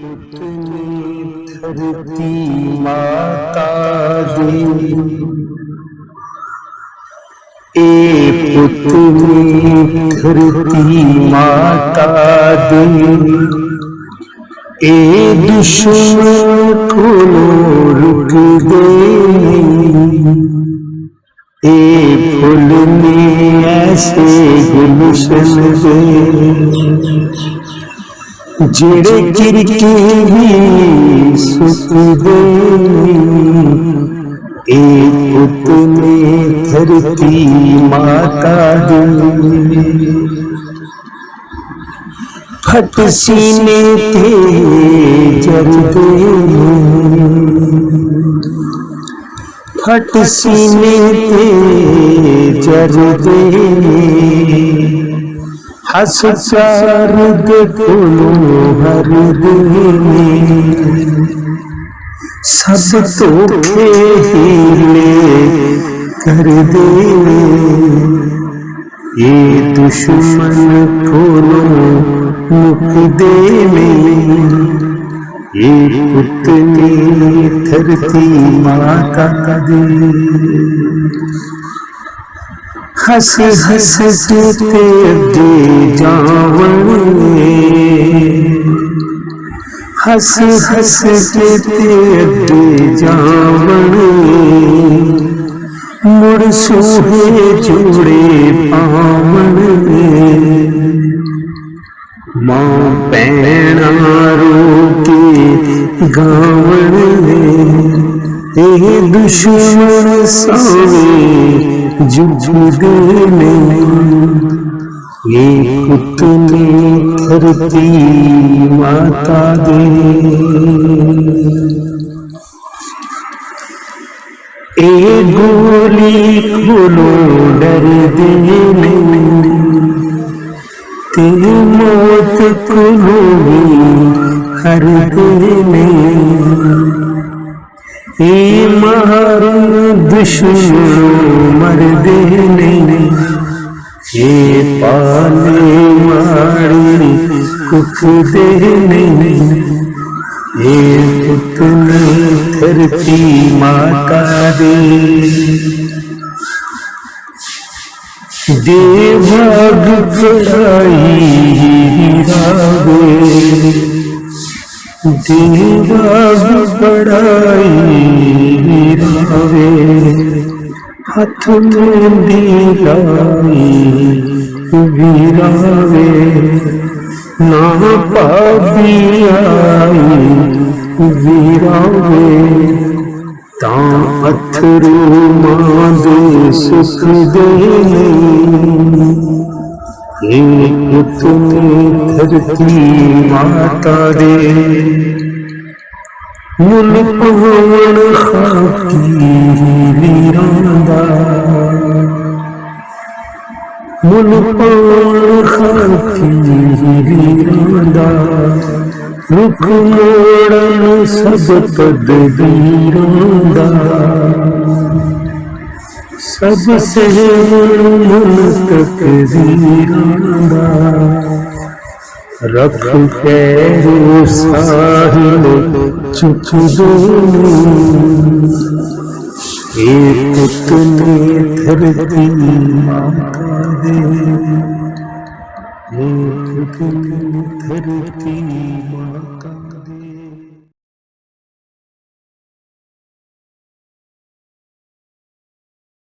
पुतनी धरती माता दी, ए पुतनी धरती माता दी, ए दुश्मन को रुक दे, ए फूलने ऐसे गुलशन दे जेड़े गिरके भी सुख दे, ए पुतनी धरती माता दी, फट सीने ते जर दे, फट सीने ते जर दे, हस प्यार दे कोलों हर दे, सब धोखे हीले कर दे, ये दुश्मन कोलों मुक दे में, ये पुतनी धरती माता दी, हस हस के दे जावन, हस हस के दे जावन, मुड़ सूहे जुड़े पावन, मां पैणा रोके गावन, ए दुश्मन सावे जुझदे में, ये पुतनी धरती माता दे, ए गोली खोलो डर दे ते मौत खोलो हर दे, ए मारो दुश्मनों मर देने, ए पाले मारी कुख देने, ए पुतनी धरती माता दे, दे भाग चढ़ाई हीरावे, देवाग बड़ाई वीरावे, हाथ में दिलाई वीरावे, ना पापी आई वीरावे, ता अथरू मां दे सुख दे, ये पुतनी धरती माता दे, मुल पवन खाकी वीरांदा, मुल पवन खाकी वीरांदा, रुख मोड़न सब तदबीरांदा, सब सहन मन तकदीरांदा, रख पैरो साहिल चुप दो, ए पुतनी धरती माता दे, ए पुतनी धरती माता